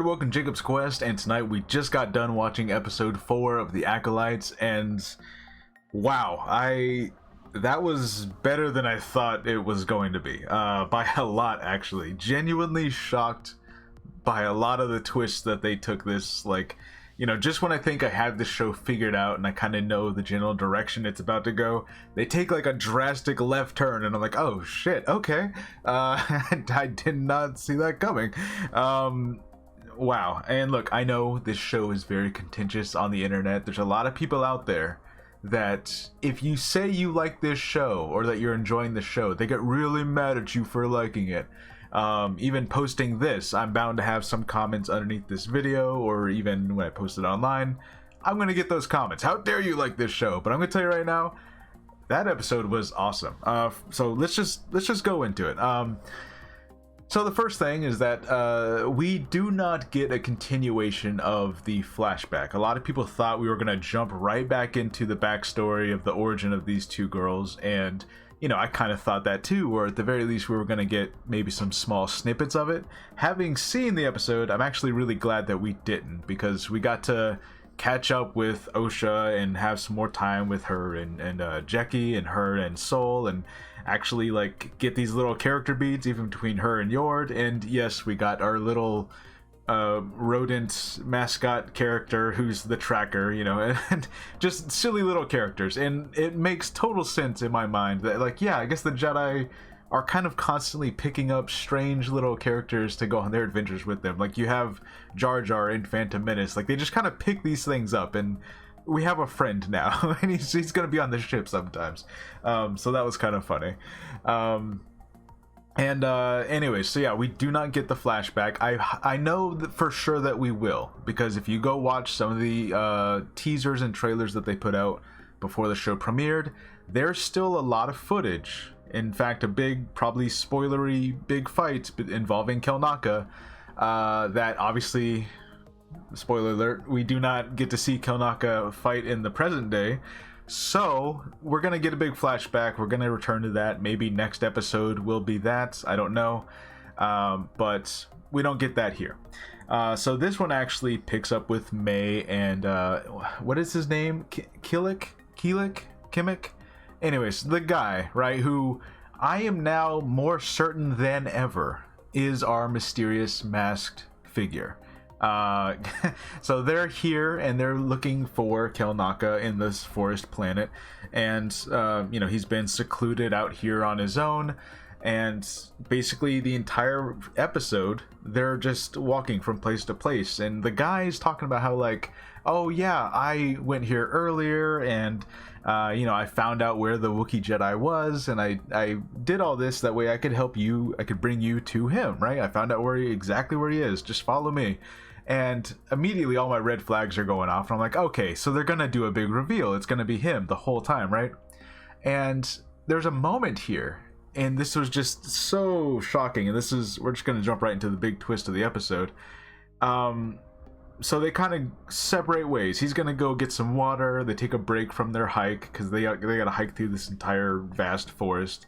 welcome to Jacob's Quest, and tonight we just got done watching episode 4 of the Acolytes, and wow, that was better than I thought it was going to be, by a lot actually. Genuinely shocked by a lot of the twists that they took this, like, you know, just when I think I have this show figured out and I kind of know the general direction it's about to go, they take like a drastic left turn and I'm like, oh shit, okay. I did not see that coming. Wow. And look, I know this show is very contentious on the internet. There's a lot of people out there that if you say you like this show or that you're enjoying the show, they get really mad at you for liking it. Even posting this, I'm bound to have some comments underneath this video, or even when I post it online, I'm gonna get those comments. How dare you like this show? But I'm gonna tell you right now, that episode was awesome. So let's just go into it. So the first thing is that we do not get a continuation of the flashback. A lot of people thought we were gonna jump right back into the backstory of the origin of these two girls, and you know, I kind of thought that too, or at the very least we were going to get maybe some small snippets of it. Having seen the episode, I'm actually really glad that we didn't, because we got to catch up with Osha and have some more time with her and Jeki and her and Sol, and actually like get these little character beats even between her and Yord. And yes, we got our little rodent mascot character who's the tracker, you know, and just silly little characters. And it makes total sense in my mind that, like, yeah, I guess the Jedi are kind of constantly picking up strange little characters to go on their adventures with them. Like you have Jar Jar in Phantom Menace, like they just kind of pick these things up, and we have a friend now and he's gonna be on the ship sometimes. So that was kind of funny. Anyways, so yeah, we do not get the flashback. I know that for sure that we will, because if you go watch some of the teasers and trailers that they put out before the show premiered, there's still a lot of footage. In fact, a big, probably spoilery big fight involving Kelnaka, that obviously, spoiler alert, we do not get to see Kelnaka fight in the present day. So we're gonna get a big flashback. We're gonna return to that. Maybe next episode will be that, I don't know, but we don't get that here. So this one actually picks up with May and what is his name? Kimmik? Anyways, the guy, right, who I am now more certain than ever is our mysterious masked figure. So they're here and they're looking for Kelnaka in this forest planet, and you know, he's been secluded out here on his own, and basically the entire episode they're just walking from place to place, and the guy's talking about how, like, oh yeah, I went here earlier and you know, I found out where the Wookiee Jedi was, and I did all this that way I could help you, I could bring you to him, right? I found out exactly where he is, just follow me. And immediately all my red flags are going off, and I'm like, okay, so they're gonna do a big reveal. It's gonna be him the whole time, right? And there's a moment here, and this was just so shocking, and we're just gonna jump right into the big twist of the episode. So they kind of separate ways. He's gonna go get some water. They take a break from their hike because they gotta hike through this entire vast forest.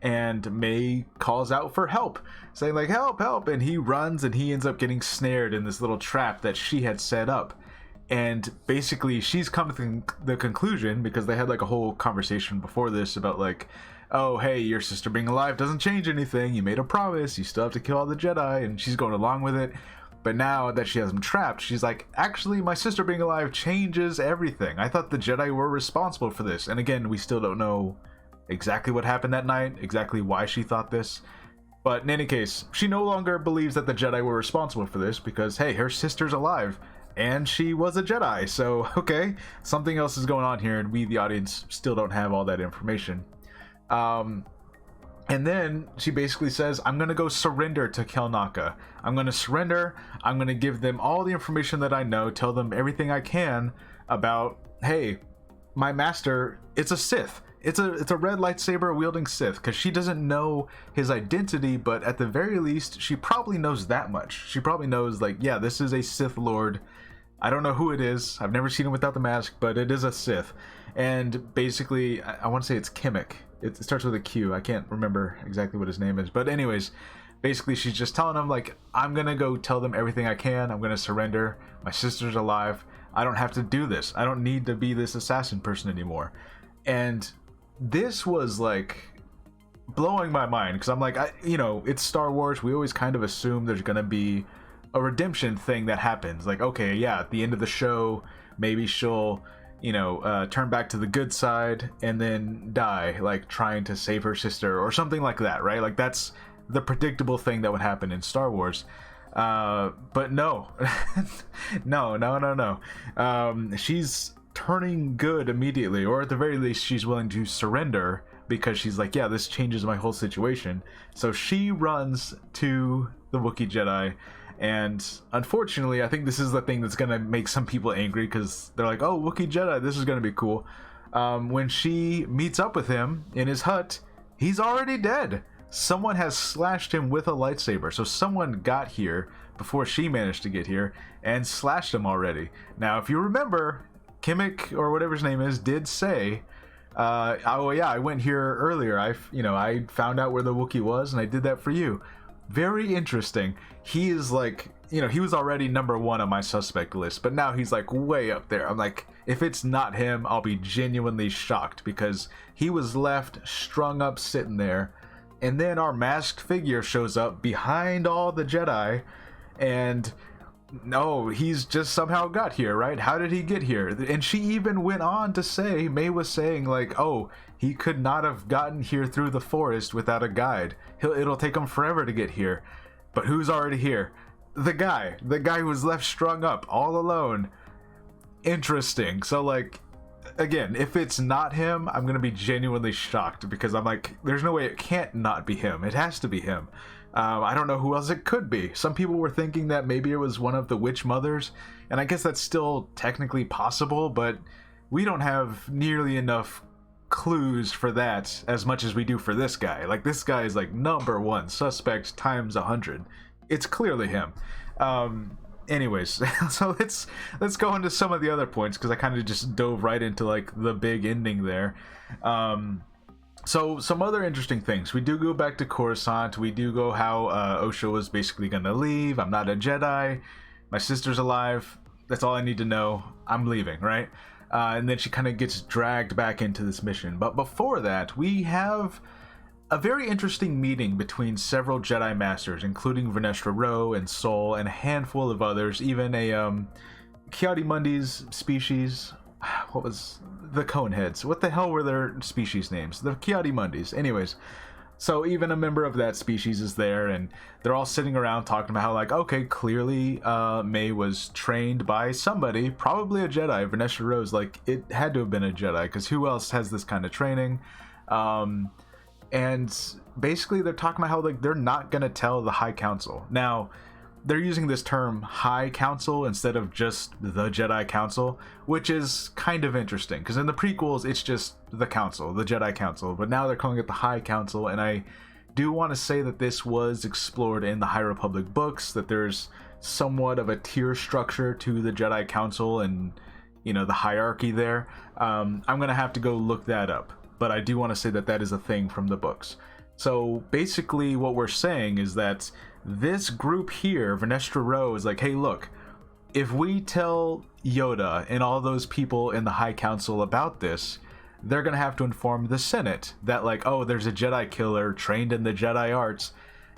And May calls out for help, saying like, help, help, and he runs, and he ends up getting snared in this little trap that she had set up. And basically she's come to the conclusion, because they had like a whole conversation before this about like, oh hey, your sister being alive doesn't change anything, you made a promise, you still have to kill all the Jedi, and she's going along with it. But now that she has him trapped, she's like, actually, my sister being alive changes everything. I thought the Jedi were responsible for this. And again, we still don't know exactly what happened that night, exactly why she thought this. But in any case, she no longer believes that the Jedi were responsible for this, because hey, her sister's alive and she was a Jedi, so okay, something else is going on here, and we, the audience, still don't have all that information. And then she basically says, I'm gonna go surrender to Kelnaka. I'm gonna surrender, I'm gonna give them all the information that I know, tell them everything I can about, hey, my master, it's a Sith. It's a red lightsaber wielding Sith, because she doesn't know his identity, but at the very least, she probably knows that much. She probably knows, like, yeah, this is a Sith Lord. I don't know who it is. I've never seen him without the mask, but it is a Sith. And basically, I want to say it's Kimmik. It starts with a Q. I can't remember exactly what his name is. But anyways, basically she's just telling him like, I'm gonna go tell them everything I can. I'm gonna surrender. My sister's alive. I don't have to do this. I don't need to be this assassin person anymore. And this was like blowing my mind, because I'm like, it's Star Wars. We always kind of assume there's gonna be a redemption thing that happens. Like, okay, yeah, at the end of the show, maybe she'll, turn back to the good side and then die, like trying to save her sister or something like that, right? Like that's the predictable thing that would happen in Star Wars. But no, no. She's turning good immediately, or at the very least, she's willing to surrender because she's like, yeah, this changes my whole situation. So she runs to the Wookiee Jedi. And unfortunately, I think this is the thing that's going to make some people angry, because they're like, oh, Wookiee Jedi, this is going to be cool. When she meets up with him in his hut, he's already dead. Someone has slashed him with a lightsaber. So someone got here before she managed to get here and slashed him already. Now, if you remember, Kimmik, or whatever his name is, did say, oh yeah, I went here earlier. I found out where the Wookiee was, and I did that for you. Very interesting. He is like, he was already number 1 on my suspect list, but now he's like way up there. I'm like, if it's not him, I'll be genuinely shocked, because he was left strung up sitting there, and then our masked figure shows up behind all the Jedi, and no, he's just somehow got here, right? How did he get here? And she even went on to say, May was saying like, oh, he could not have gotten here through the forest without a guide. It'll take him forever to get here. But who's already here? The guy who was left strung up all alone. Interesting. So like, again, if it's not him, I'm gonna be genuinely shocked, because I'm like, there's no way it can't not be him. It has to be him. I don't know who else it could be. Some people were thinking that maybe it was one of the witch mothers, and I guess that's still technically possible, but we don't have nearly enough clues for that as much as we do for this guy. Like, this guy is like number 1 suspect times 100. It's clearly him. Anyways, so let's go into some of the other points, because I kind of just dove right into like the big ending there. So some other interesting things. We do go back to Coruscant. We do go how Osha was basically gonna leave. I'm not a Jedi. My sister's alive. That's all I need to know. I'm leaving, right? And then she kind of gets dragged back into this mission. But before that, we have a very interesting meeting between several Jedi Masters, including Vernestra Rwoh and Sol and a handful of others, even a Ki-Adi-Mundi's species. What was the Coneheads? What the hell were their species names? The Ki-Adi-Mundis. Anyways, so even a member of that species is there, and they're all sitting around talking about how, like, okay, clearly May was trained by somebody, probably a Jedi. Vernestra Rwoh's like, it had to have been a Jedi, because who else has this kind of training? And basically they're talking about how, like, they're not gonna tell the High Council. Now, they're using this term High Council instead of just the Jedi Council, which is kind of interesting, because in the prequels it's just the Council, the Jedi Council, but now they're calling it the High Council. And I do want to say that this was explored in the High Republic books, that there's somewhat of a tier structure to the Jedi Council and, the hierarchy there. I'm gonna have to go look that up, but I do want to say that that is a thing from the books. So basically what we're saying is that this group here, Vernestra Rwoh, is like, hey, look, if we tell Yoda and all those people in the High Council about this, they're going to have to inform the Senate that, like, oh, there's a Jedi killer trained in the Jedi arts,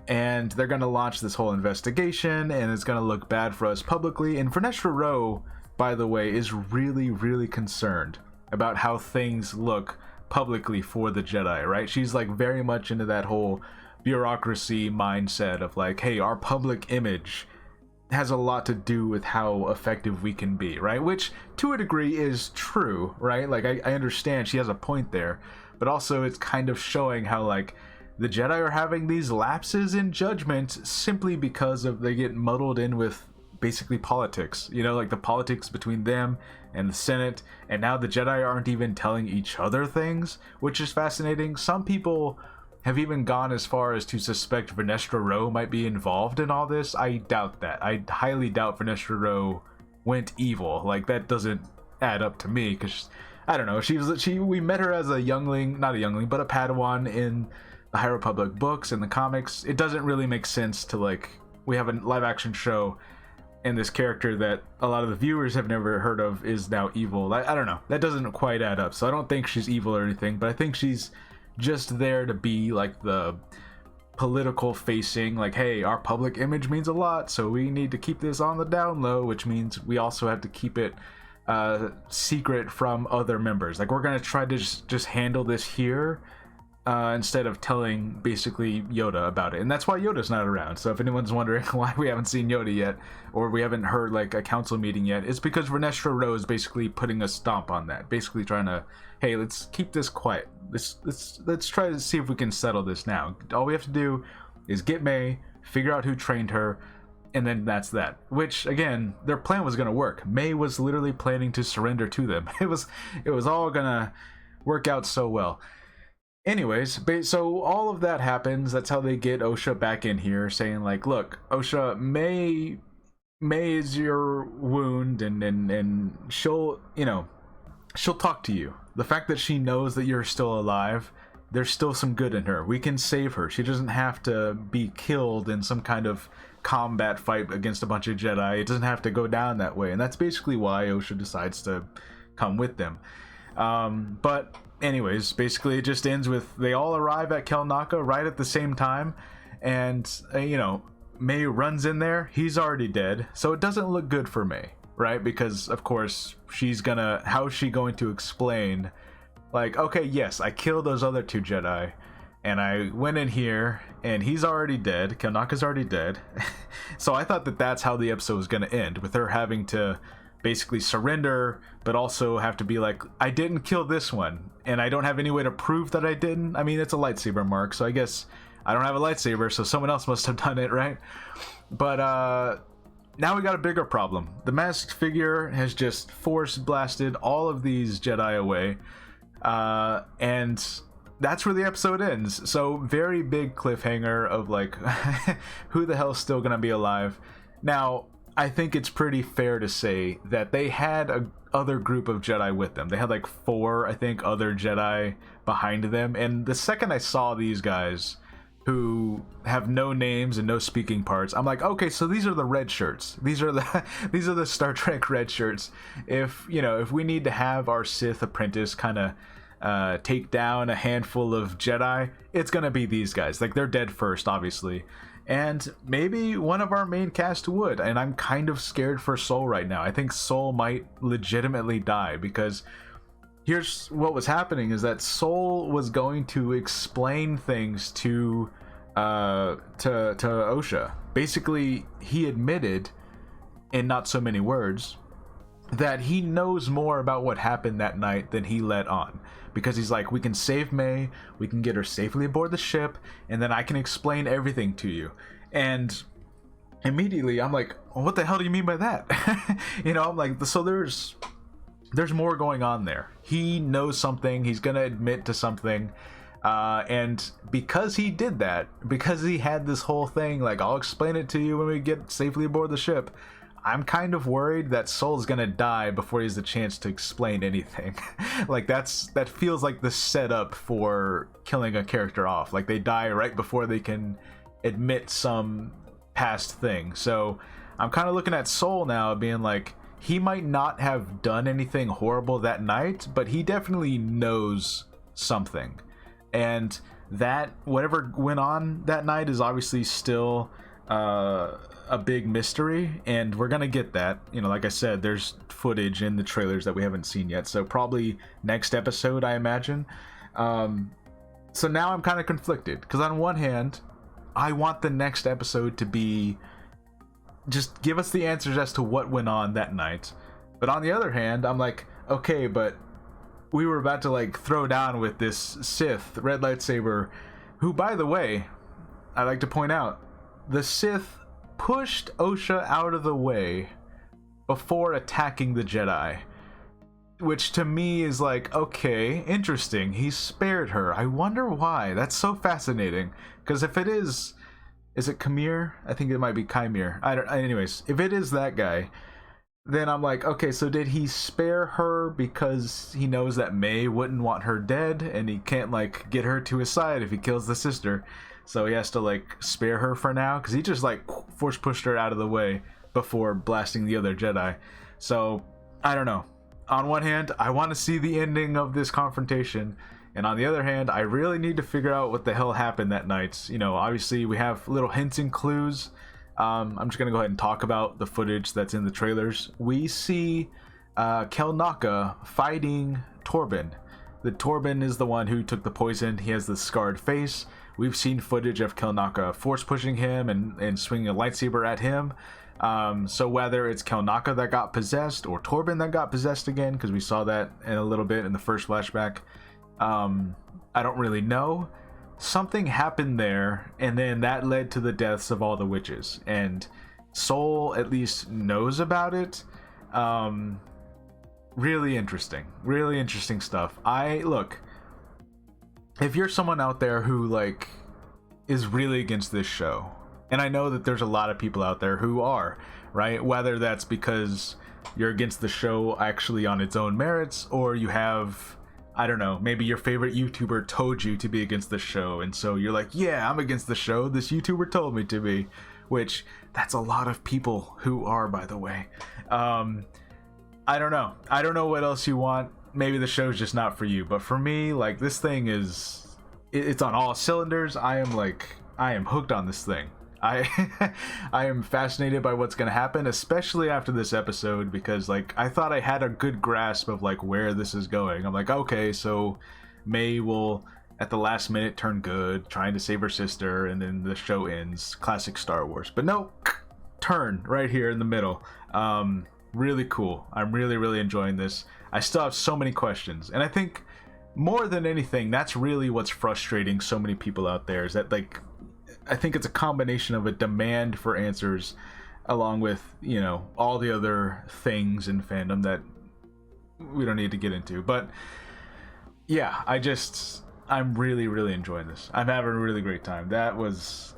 and they're going to launch this whole investigation, and it's going to look bad for us publicly. And Vernestra Rwoh, by the way, is really, really concerned about how things look publicly for the Jedi, right? She's like very much into that whole bureaucracy mindset of like, hey, our public image has a lot to do with how effective we can be, right? Which to a degree is true, right? Like, I understand she has a point there, but also it's kind of showing how, like, the Jedi are having these lapses in judgment simply because of they get muddled in with basically politics, like the politics between them and the Senate, and now the Jedi aren't even telling each other things, which is fascinating. Some people have even gone as far as to suspect Vernestra Rwoh might be involved in all this. I doubt that. I highly doubt Vernestra Rwoh went evil. Like, that doesn't add up to me, because I don't know. We met her as a youngling, not a youngling, but a Padawan in the High Republic books and the comics, it doesn't really make sense to like we have a live action show and this character that a lot of the viewers have never heard of is now evil. I don't know. That doesn't quite add up. So I don't think she's evil or anything, but I think she's just there to be like the political facing, like, hey, our public image means a lot, so we need to keep this on the down low, which means we also have to keep it secret from other members. Like, we're gonna try to just handle this here instead of telling basically Yoda about it. And that's why Yoda's not around. So if anyone's wondering why we haven't seen Yoda yet, or we haven't heard like a council meeting yet, it's because Renestra Rose is basically putting a stomp on that, basically trying to, hey, let's keep this quiet. Let's try to see if we can settle this now. All we have to do is get May, figure out who trained her, and then that's that. Which, again, their plan was going to work. May was literally planning to surrender to them. It was all going to work out so well. Anyways, so all of that happens. That's how they get Osha back in here, saying like, look, Osha, May is your wound, and she'll, she'll talk to you. The fact that she knows that you're still alive, there's still some good in her. We can save her. She doesn't have to be killed in some kind of combat fight against a bunch of Jedi. It doesn't have to go down that way. And that's basically why Osha decides to come with them. But anyways, basically it just ends with they all arrive at Kelnaka right at the same time. And, May runs in there. He's already dead. So it doesn't look good for May, right? Because, of course, how is she going to explain, like, okay, yes, I killed those other two Jedi, and I went in here, and he's already dead. Kelnaka's already dead. So I thought that that's how the episode was going to end, with her having to basically surrender, but also have to be like, I didn't kill this one, and I don't have any way to prove that I didn't. I mean, it's a lightsaber mark, so I guess I don't have a lightsaber, so someone else must have done it, right? But now we got a bigger problem. The masked figure has just force blasted all of these Jedi away, and that's where the episode ends. So very big cliffhanger of like, who the hell's still gonna be alive? Now, I think it's pretty fair to say that they had a other group of Jedi with them. They had like 4, I think, other Jedi behind them. And the second I saw these guys who have no names and no speaking parts, I'm like, okay, so these are the red shirts. These are the Star Trek red shirts. If we need to have our Sith apprentice kind of take down a handful of Jedi, it's gonna be these guys. Like, they're dead first, obviously. And maybe one of our main cast would, and I'm kind of scared for Sol right now. I think Sol might legitimately die, because here's what was happening, is that Sol was going to explain things to Osha. Basically, he admitted, in not so many words, that he knows more about what happened that night than he let on. Because he's like, we can save May, we can get her safely aboard the ship, and then I can explain everything to you. And immediately I'm like, what the hell do you mean by that? I'm like, so there's more going on there. He knows something, he's gonna admit to something, and because he did that, because he had this whole thing, like, I'll explain it to you when we get safely aboard the ship, I'm kind of worried that Sol's gonna die before he has the chance to explain anything. Like, that feels like the setup for killing a character off. Like, they die right before they can admit some past thing. So I'm kind of looking at Sol now, being like, he might not have done anything horrible that night, but he definitely knows something. And that, whatever went on that night, is obviously still a big mystery, and we're gonna get that. Like I said, there's footage in the trailers that we haven't seen yet, so probably next episode, I imagine. So now I'm kind of conflicted, because on one hand, I want the next episode to be just give us the answers as to what went on that night, but on the other hand, I'm like, okay, but we were about to like throw down with this Sith red lightsaber, who, by the way, I like to point out, the Sith pushed Osha out of the way before attacking the Jedi, which to me is like, okay, interesting. He spared her. I wonder why. That's so fascinating, because if it is it Khmer? I think it might be Khmer. Anyways, if it is that guy, then I'm like, okay, so did he spare her because he knows that May wouldn't want her dead, and he can't like get her to his side if he kills the sister, so he has to like spare her for now, because he just like force pushed her out of the way before blasting the other Jedi. So I don't know. On one hand, I want to see the ending of this confrontation, and on the other hand, I really need to figure out what the hell happened that night. You know, obviously we have little hints and clues. I'm just gonna go ahead and talk about the footage that's in the trailers. We see Kel Naka fighting Torben. The Torben is the one who took the poison. He has the scarred face. We've seen footage of Kel Naka force pushing him and swinging a lightsaber at him. So whether it's Kel Naka that got possessed or Torben that got possessed again, because we saw that in a little bit in the first flashback, I don't really know. Something happened there, and then that led to the deaths of all the witches, and Soul at least knows about it. Really interesting stuff. Look, if you're someone out there who like is really against this show, and I know that there's a lot of people out there who are, right? Whether that's because you're against the show actually on its own merits, or you have, I don't know, maybe your favorite YouTuber told you to be against the show, and so you're like, yeah, I'm against the show, this YouTuber told me to be, which that's a lot of people who are, by the way. I don't know what else you want. Maybe the show's just not for you, but for me, like, this thing is, it's on all cylinders. I am hooked on this thing. I am fascinated by what's gonna happen, especially after this episode, because like I thought I had a good grasp of like where this is going. I'm like, okay, so May will at the last minute turn good, trying to save her sister, and then the show ends. Classic Star Wars. But no, turn right here in the middle. Really cool. I'm really enjoying this. I still have so many questions, and I think more than anything, that's really what's frustrating so many people out there, is that like, I think it's a combination of a demand for answers along with, you know, all the other things in fandom that we don't need to get into. But yeah, I'm really enjoying this. I'm having a really great time. That was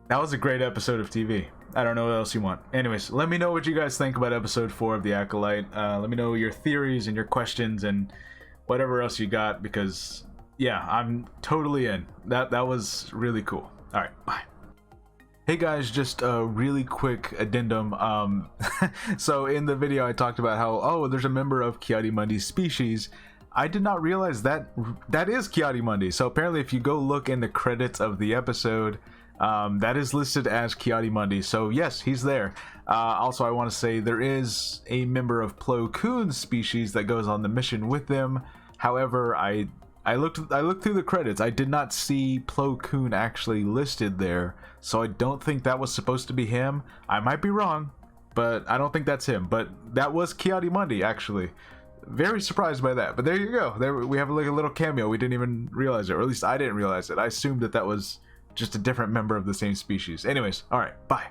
a great episode of TV. I don't know what else you want. Anyways, let me know what you guys think about episode 4 of The Acolyte. Let me know your theories and your questions and whatever else you got, because yeah, I'm totally in. That was really cool. All right, bye. Hey guys, just a really quick addendum. So in the video I talked about how, oh, there's a member of Ki-Adi-Mundi's species. I did not realize that is Ki-Adi-Mundi. So apparently if you go look in the credits of the episode, that is listed as Ki-Adi-Mundi. So yes, he's there. Also, I want to say there is a member of Plo Koon's species that goes on the mission with them. However, I looked through the credits. I did not see Plo Koon actually listed there, so I don't think that was supposed to be him. I might be wrong, but I don't think that's him. But that was Ki-Adi-Mundi, actually. Very surprised by that. But there you go. There we have like a little cameo. We didn't even realize it, or at least I didn't realize it. I assumed that was just a different member of the same species. Anyways, all right, bye.